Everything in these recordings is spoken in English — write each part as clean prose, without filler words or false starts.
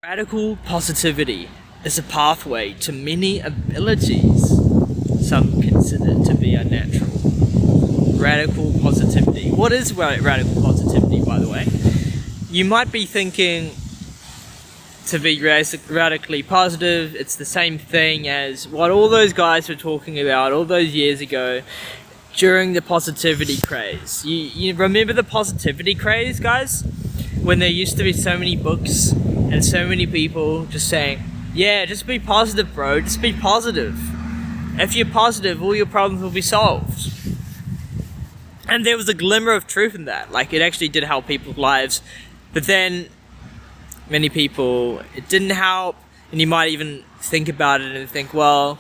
Radical positivity is a pathway to many abilities some consider to be unnatural. Radical positivity. What is radical positivity, by the way? You might be thinking to be radically positive, it's the same thing as what all those guys were talking about all those years ago during the positivity craze. You remember the positivity craze, guys? When there used to be so many books and so many people just saying, yeah, just be positive, bro, just be positive. If you're positive, all your problems will be solved. And there was a glimmer of truth in that. Like, it actually did help people's lives. But then, many people, it didn't help. And you might even think about it and think, well,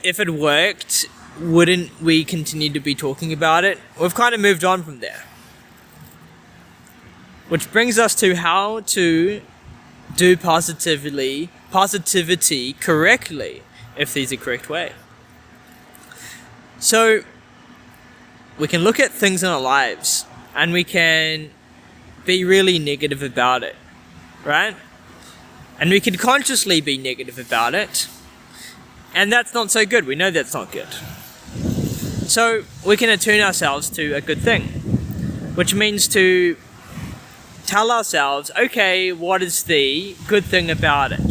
if it worked, wouldn't we continue to be talking about it? We've kind of moved on from there. Which brings us to how to do positivity correctly, if there's a correct way. So, we can look at things in our lives and we can be really negative about it, right? And we can consciously be negative about it, and that's not so good. We know that's not good. So, we can attune ourselves to a good thing, which means to tell ourselves, okay, what is the good thing about it?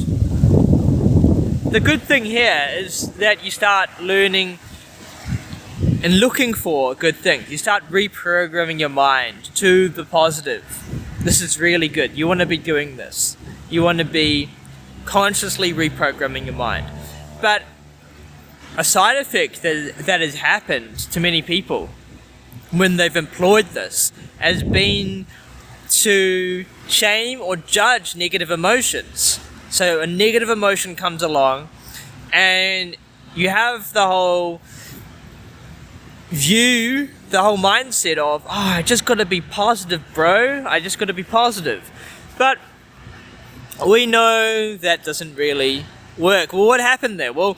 The good thing here is that you start learning and looking for good things. You start reprogramming your mind to the positive. This is really good. You want to be doing this. You want to be consciously reprogramming your mind. But a side effect that has happened to many people when they've employed this has been to shame or judge negative emotions. So a negative emotion comes along and you have the whole view, the whole mindset of, I just got to be positive, bro. I just got to be positive. But we know that doesn't really work. Well, what happened there? Well,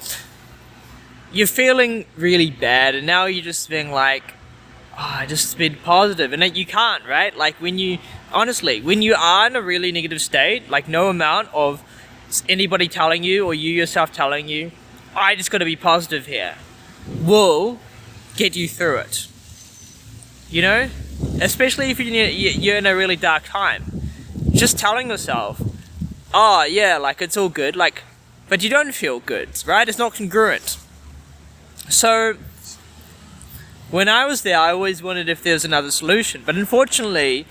you're feeling really bad and now you're just being like, just be positive. And you can't, right? Like when you are in a really negative state, like no amount of anybody telling you or you yourself telling you, I just got to be positive here, will get you through it. You know? Especially if you're in a really dark time. Just telling yourself, like it's all good, but you don't feel good, right? It's not congruent. So, when I was there, I always wondered if there was another solution. But unfortunately,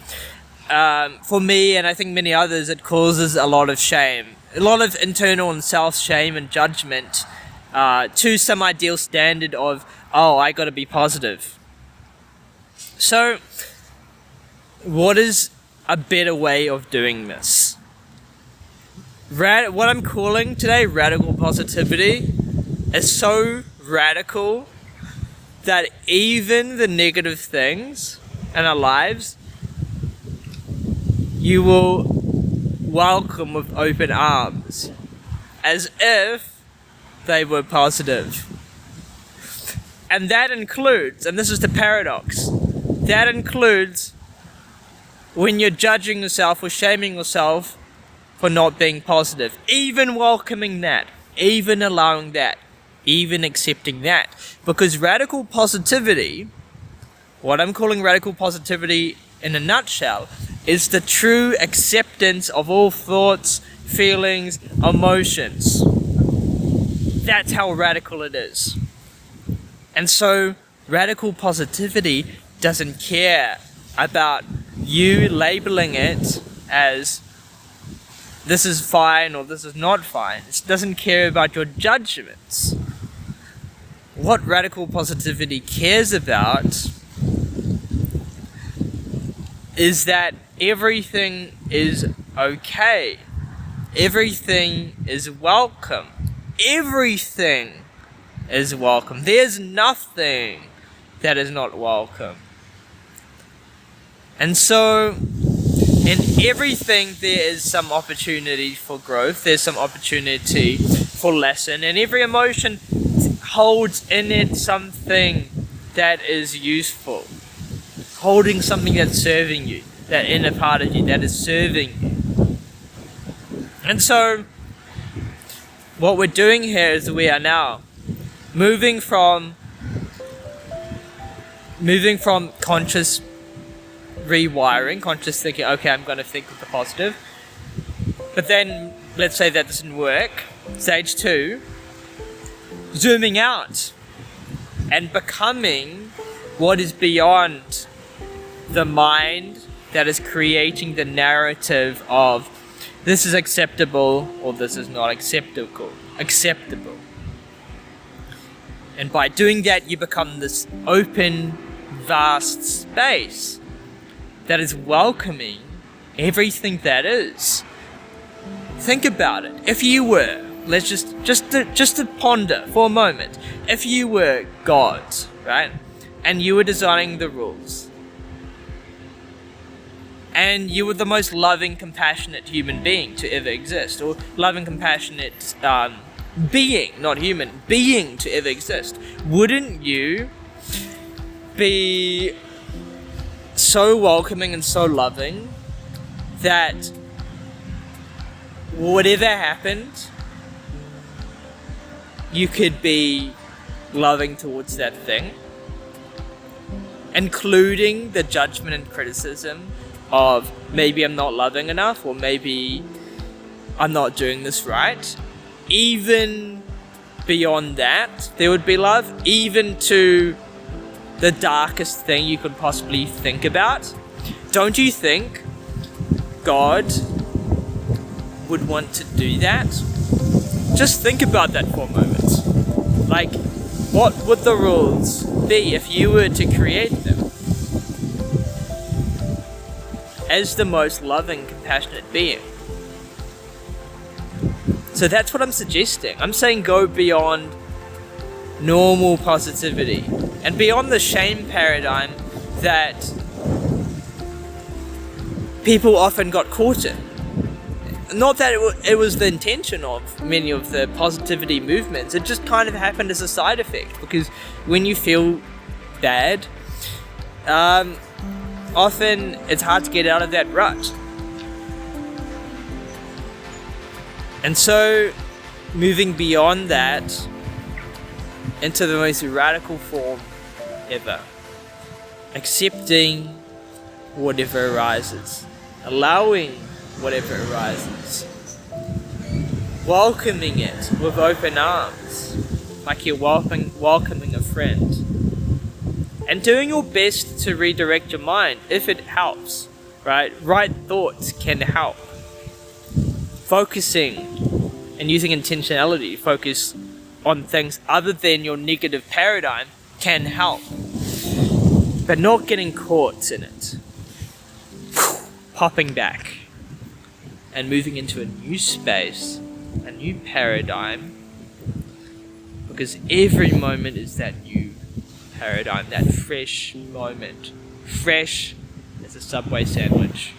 for me and I think many others, it causes a lot of shame. A lot of internal and self-shame and judgment to some ideal standard of, I got to be positive. So, what is a better way of doing this? What I'm calling today radical positivity is so radical that even the negative things in our lives, you will welcome with open arms, as if they were positive. And that includes, and this is the paradox, that includes when you're judging yourself or shaming yourself for not being positive, even welcoming that, even allowing that, even accepting that. Because radical positivity, what I'm calling radical positivity in a nutshell, is the true acceptance of all thoughts, feelings, emotions. That's how radical it is. And so, radical positivity doesn't care about you labeling it as this is fine or this is not fine. It doesn't care about your judgments. What radical positivity cares about is that everything is okay. Everything is welcome. Everything is welcome. There's nothing that is not welcome. And so, in everything there is some opportunity for growth. There's some opportunity for lesson. And every emotion holds in it something that is useful. Holding something that's serving you. That inner part of you that is serving you. And so what we're doing here is we are now moving from conscious rewiring, conscious thinking, okay, I'm going to think of the positive. But then, let's say that doesn't work. Stage 2, zooming out and becoming what is beyond the mind that is creating the narrative of this is acceptable or this is not acceptable. And by doing that, you become this open, vast space that is welcoming everything that is. Think about it. If you were, let's just to ponder for a moment. If you were God, right, and you were designing the rules, and you were the most loving, compassionate human being to ever exist, or loving, compassionate being, not human, being to ever exist, wouldn't you be so welcoming and so loving that whatever happened, you could be loving towards that thing, including the judgment and criticism of maybe I'm not loving enough, or maybe I'm not doing this right. Even beyond that, there would be love, even to the darkest thing you could possibly think about. Don't you think God would want to do that? Just think about that for a moment. Like, what would the rules be if you were to create them? As the most loving, compassionate being. So that's what I'm suggesting. I'm saying go beyond normal positivity and beyond the shame paradigm that people often got caught in. Not that it was the intention of many of the positivity movements, it just kind of happened as a side effect, because when you feel bad, often it's hard to get out of that rut. And so, moving beyond that into the most radical form ever. Accepting whatever arises. Allowing whatever arises. Welcoming it with open arms, like you're welcoming a friend. And doing your best to redirect your mind if it helps, right? Right thoughts can help. Focusing and using intentionality, focus on things other than your negative paradigm can help. But not getting caught in it. Popping back and moving into a new space, a new paradigm, because every moment is that new paradigm, that fresh moment. Fresh as a Subway sandwich.